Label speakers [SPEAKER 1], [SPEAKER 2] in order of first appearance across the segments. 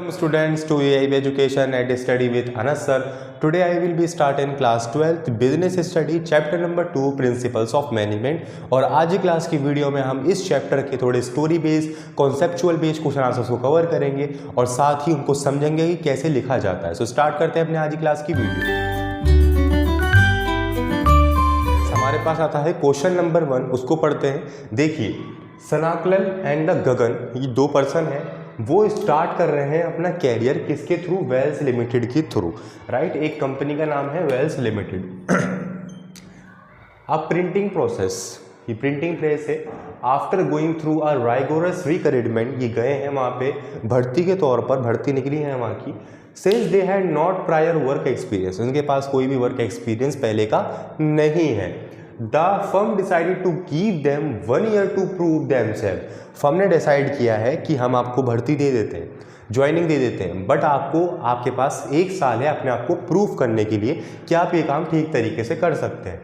[SPEAKER 1] Welcome students to AIB Education and Study with Anas sir. Today I will be starting class 12th business study chapter number 2 principles of management और आज की class की video में हम इस chapter के थोड़े story based conceptual based question answers को कवर करेंगे और साथ ही उनको समझेंगे कि कैसे लिखा जाता है। सो स्टार्ट करते हैं अपने आज की क्लास की वीडियो। हमारे पास आता है क्वेश्चन नंबर 1, उसको पढ़ते हैं। देखिए, सनाकलन एंड द गगन, ये दो पर्सन हैं, वो स्टार्ट कर रहे हैं अपना कैरियर किसके थ्रू? वेल्स लिमिटेड के थ्रू, राइट। एक कंपनी का नाम है वेल्स लिमिटेड। अब प्रिंटिंग प्रोसेस, ये प्रिंटिंग प्रेस है। After going through a rigorous recruitment, ये गए हैं वहाँ पे भर्ती के तौर पर, भर्ती निकली है वहाँ की। Since they had not prior work experience, उनके पास कोई भी वर्क एक्सपीरियंस पहले का नहीं है। The firm decided to give them 1 year to prove themself, firm ने डिसाइड किया है कि हम आपको भर्ती दे देते हैं, ज्वाइनिंग दे देते हैं, बट आपके पास 1 साल है अपने आप को प्रूव करने के लिए कि आप ये काम ठीक तरीके से कर सकते हैं।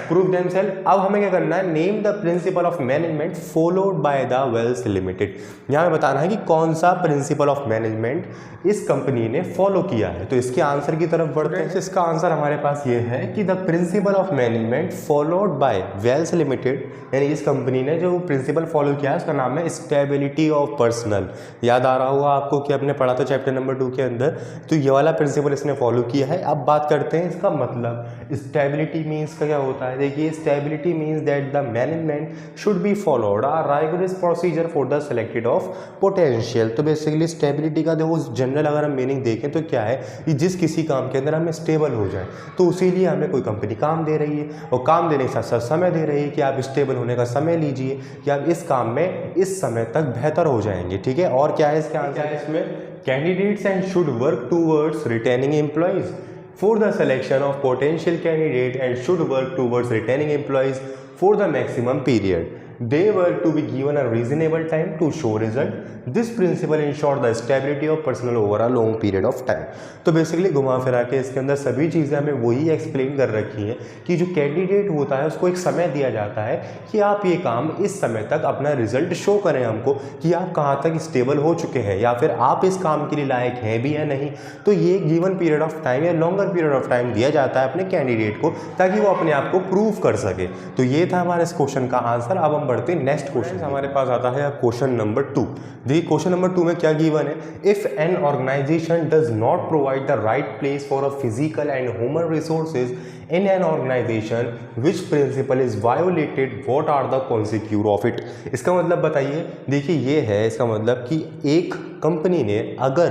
[SPEAKER 1] Prove themself. अब हमें क्या करना है? Name the principle of management followed by the Wells Limited. यहाँ पे बताना है कि कौन सा प्रिंसिपल ऑफ मैनेजमेंट इस कंपनी ने फॉलो किया है। तो इसके आंसर की तरफ बढ़ते हैं। इसका आंसर हमारे पास ये है कि the principle of management followed by Wells Limited, यानी इस कंपनी ने जो प्रिंसिपल फॉलो किया है उसका नाम है स्टेबिलिटी ऑफ पर्सनल। याद आ रहा होगा आपको कि आपने पढ़ा था चैप्टर नंबर 2 के अंदर, तो ये वाला प्रिंसिपल इसने फॉलो किया है। अब बात करते हैं इसका मतलब। स्टेबिलिटी मीन्स का क्या होता है? देखिए, stability means that the management should be followed a rigorous procedure for the selected of potential. तो बेसिकली स्टेबिलिटी का देखो जनरल अगर हम मीनिंग देखें तो क्या है कि जिस किसी काम के अंदर हमें स्टेबल हो जाए, तो उसीलिए हमें कोई कंपनी काम दे रही है और काम देने के साथ साथ समय दे रही है कि आप स्टेबल होने का समय लीजिए कि आप इस काम में इस समय तक बेहतर हो जाएंगे, ठीक है। और क्या है इसके आंसर? इसमें candidates and should work towards retaining employees for the selection of potential candidate and should work towards retaining employees for the maximum period. They were to be given a reasonable time to show result. This principle ensure the stability of personnel over a long period of time. तो basically घुमा फिरा के इसके अंदर सभी चीज़ें हमें वही एक्सप्लेन कर रखी हैं कि जो कैंडिडेट होता है उसको एक समय दिया जाता है कि आप ये काम इस समय तक अपना रिजल्ट शो करें हमको कि आप कहाँ तक स्टेबल हो चुके हैं या फिर आप इस काम के लिए लायक हैं भी या नहीं। तो ये गिवन पीरियड ऑफ टाइम या लॉन्गर पीरियड ऑफ टाइम दिया जाता है अपने कैंडिडेट को ताकि वो अपने आप को प्रूव कर सके। तो ये था हमारे इस क्वेश्चन का आंसर। अब हम बढ़ते हैं नेक्स्ट क्वेश्चन। हमारे पास आता है क्वेश्चन नंबर 2। देखिए, क्वेश्चन नंबर 2 में क्या गिवन है? If an organisation does not provide the right place for a physical and human resources in an organization which principle is violated, what are the consequences of it? इसका मतलब बताइए। देखिए, ये है इसका मतलब कि एक कंपनी ने अगर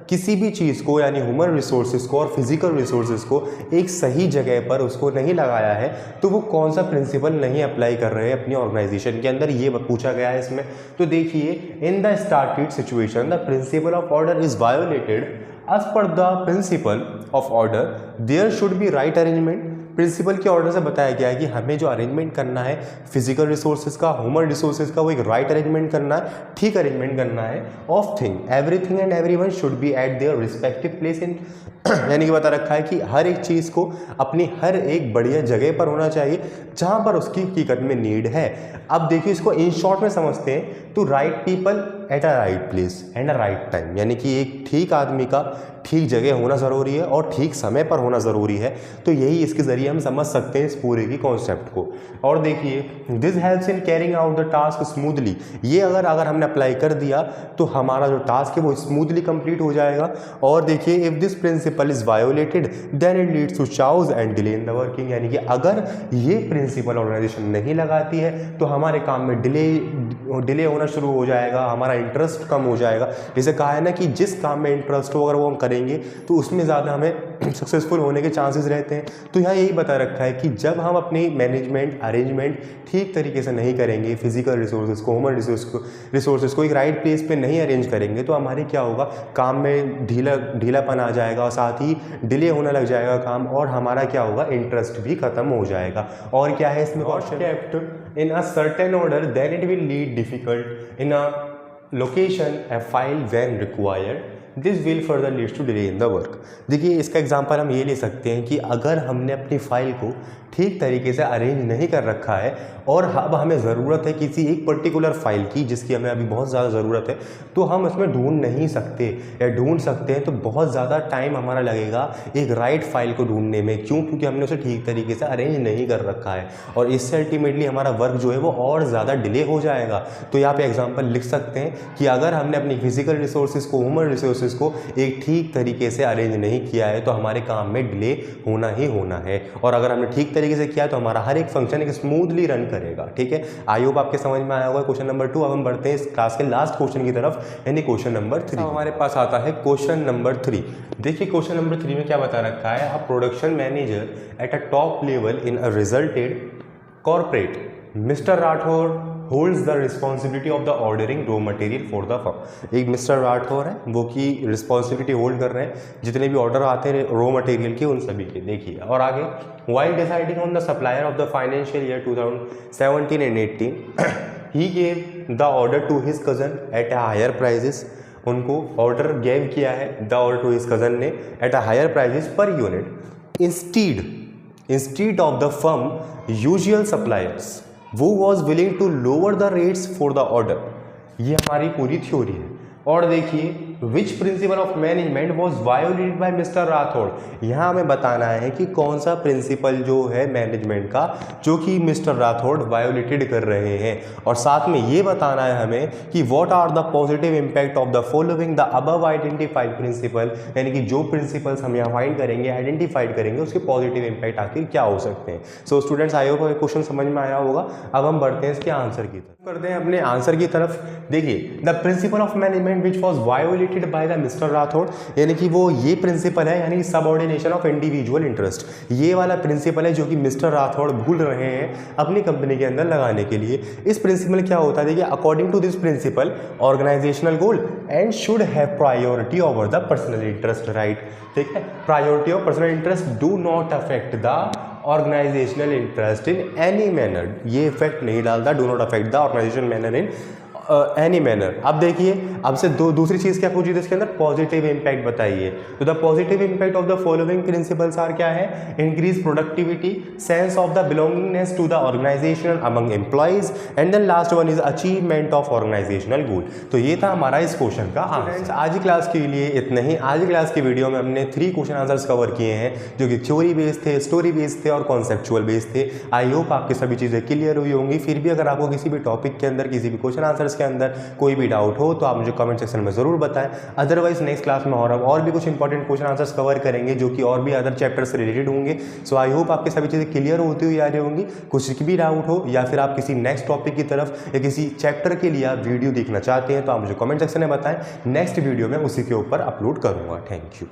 [SPEAKER 1] किसी भी चीज़ को यानी ह्यूमन रिसोर्सेज को और फिजिकल रिसोर्सेज को एक सही जगह पर उसको नहीं लगाया है तो वो कौन सा प्रिंसिपल नहीं अप्लाई कर रहे हैं अपनी ऑर्गेनाइजेशन के अंदर, ये पूछा गया है इसमें। तो देखिए, in the started situation the principle of order is violated as per the principle of order there should be right arrangement। Principle के ऑर्डर से बताया गया है कि हमें जो अरेंजमेंट करना है फिजिकल रिसोर्सेज का, ह्यूमन रिसोर्सेज का, वो एक राइट अरेंजमेंट करना है, ठीक अरेंजमेंट करना है of thing. Everything and everyone should be eight their respective place in, यानी कि बता रखा है कि हर एक चीज़ को अपनी हर एक बढ़िया जगह पर होना चाहिए जहाँ पर उसकी हकीकत में नीड है। अब देखिए, इसको इन शॉर्ट में समझते हैं तो right people at a right place and a right time, यानी कि एक ठीक आदमी का ठीक जगह होना ज़रूरी है और ठीक समय पर होना ज़रूरी है। तो यही इसके ज़रिए हम समझ सकते हैं इस पूरे की कॉन्सेप्ट को। और देखिए, this helps in carrying out the task smoothly. ये अगर हमने अप्लाई कर दिया तो हमारा जो टास्क है वो स्मूथली कंप्लीट हो जाएगा। और देखिए, if this principle is violated then it leads to chaos and delay in the working, यानी कि अगर ये प्रिंसिपल ऑर्गेनाइजेशन नहीं लगाती है तो हमारे काम में डिले होना शुरू हो जाएगा, हमारा इंटरेस्ट कम हो जाएगा। जैसे कहा है ना कि जिस काम में इंटरेस्ट हो अगर वो हम करेंगे तो उसमें ज़्यादा हमें सक्सेसफुल होने के चांसेस रहते हैं। तो यहाँ यही बता रखा है कि जब हम अपनी मैनेजमेंट अरेंजमेंट ठीक तरीके से नहीं करेंगे, फिजिकल रिसोर्सेज को, ह्यूमन रिसोर्सेज को एक राइट प्लेस पे नहीं अरेंज करेंगे तो हमारे क्या होगा, काम में ढीलापन आ जाएगा और साथ ही डिले होने लग जाएगा काम, और हमारा क्या होगा, इंटरेस्ट भी खत्म हो जाएगा। और क्या है इसमें kept in a certain order then it will lead difficult in a location a file when required. This will further leads to delay in the work. देखिए इसका एग्जांपल हम ये ले सकते हैं कि अगर हमने अपनी फाइल को ठीक तरीके से अरेंज नहीं कर रखा है और अब हमें ज़रूरत है किसी एक पर्टिकुलर फाइल की जिसकी हमें अभी बहुत ज़्यादा ज़रूरत है, तो हम उसमें ढूंढ नहीं सकते, या ढूंढ सकते हैं तो बहुत ज़्यादा टाइम हमारा लगेगा एक राइट फाइल को ढूंढने में। क्यों? क्योंकि हमने उसे ठीक तरीके से अरेंज नहीं कर रखा है और इससे अल्टीमेटली हमारा वर्क जो है वो और ज़्यादा डिले हो जाएगा। तो यहाँ पे एग्जांपल लिख सकते हैं कि अगर हमने अपनी फिजिकल रिसोर्सेज को, ह्यूमन रिसोर्सेज को एक ठीक तरीके से अरेंज नहीं किया है तो हमारे काम में डिले होना ही होना है, और अगर हमने ठीक तरीके से किया तो हमारा हर एक फंक्शन एक स्मूथली रन करेगा। ठीक है, आई होप आपके समझ में आया होगा क्वेश्चन नंबर 2। अब हम बढ़ते हैं इस क्लास के लास्ट क्वेश्चन की तरफ, यानी क्वेश्चन नंबर 3। हमारे पास आता है क्वेश्चन नंबर 3। देखिए क्वेश्चन नंबर 3 में क्या बता रखा है, a production manager at a top level in a resulted corporate mister Rathore holds the responsibility of the ordering raw material for the firm. एक मिस्टर राठौर है वो की रिस्पॉन्सिबिलिटी होल्ड कर रहे हैं जितने भी ऑर्डर आते हैं रॉ मटेरियल के उन सभी के। देखिए और आगे, while deciding on the supplier of the financial year 2017 and 18 he gave the order to his cousin at a higher prices. उनको ऑर्डर गेव किया है the order to his cousin ने at a higher prices per unit instead of the firm usual suppliers वो was willing to lower the rates for the order. ये हमारी पूरी theory है। और देखिए which principle of management was violated by mister Rathore. यहाँ हमें बताना है कि कौन सा प्रिंसिपल जो है मैनेजमेंट का जो कि मिस्टर राठौड़ वायोलेटेड कर रहे हैं, और साथ में ये बताना है हमें कि what are the positive impact of the following the above identified principle, यानी कि जो प्रिंसिपल्स हम यहाँ फाइंड करेंगे, आइडेंटिफाइड करेंगे, उसके पॉजिटिव इम्पैक्ट आखिर क्या हो सकते हैं। So students I hope question समझ में आया होगा। अब हम बढ़ते हैं इसके आंसर की तरफ, करते हैं अपने आंसर की तरफ। देखिए the principle of management which was violated by the mister Rathore, यानी कि वो ये प्रिंसिपल है, यानी सबऑर्डिनेशन ऑफ इंडिविजुअल इंटरेस्ट। ये वाला प्रिंसिपल है जो कि मिस्टर राठौड़ भूल रहे हैं अपनी कंपनी के अंदर लगाने के लिए। इस प्रिंसिपल में क्या होता है, देखिए according to this principle organisational goal and should have priority over the personal interest. Right, ठीक है, priority of personal interest do not affect the organisational interest in any manner. ये इफेक्ट नहीं डालता, do not affect the organisational manner in any manner. अब देखिए अब से दूसरी चीज़ क्या पूछी थी इसके अंदर, पॉजिटिव इम्पैक्ट बताइए। तो the positive impact of the following principles are क्या है, increase productivity, sense of the belongingness to the organisation among employees, and then last one is achievement of organisational goal. तो ये था हमारा इस क्वेश्चन का आंसर। आज की क्लास के लिए इतना ही। आज की क्लास की वीडियो में हमने 3 क्वेश्चन आंसर्स कवर किए हैं जो कि थ्योरी बेस्ड थे, स्टोरी बेस्ड थे और कॉन्सेप्चुअल बेस्ड थे। आई होप आपकी सभी चीज़ें क्लियर हुई होंगी। फिर भी अगर आपको किसी भी टॉपिक के अंदर, किसी भी क्वेश्चन आंसर्स के अंदर कोई भी डाउट हो तो आप मुझे कमेंट सेक्शन में ज़रूर बताएं। अदरवाइज नेक्स्ट क्लास में और भी कुछ इंपॉर्टेंट क्वेश्चन आंसर्स कवर करेंगे जो कि और भी अदर चैप्टर से रिलेटेड होंगे। सो आई होप आपकी सभी चीज़ें क्लियर होती हुई आ रही होंगी। कुछ भी डाउट हो या फिर आप किसी नेक्स्ट टॉपिक की तरफ या किसी चैप्टर के लिए आप वीडियो देखना चाहते हैं तो आप मुझे कमेंट सेक्शन में बताएं। नेक्स्ट वीडियो में उसी के ऊपर अपलोड करूँगा। Thank you.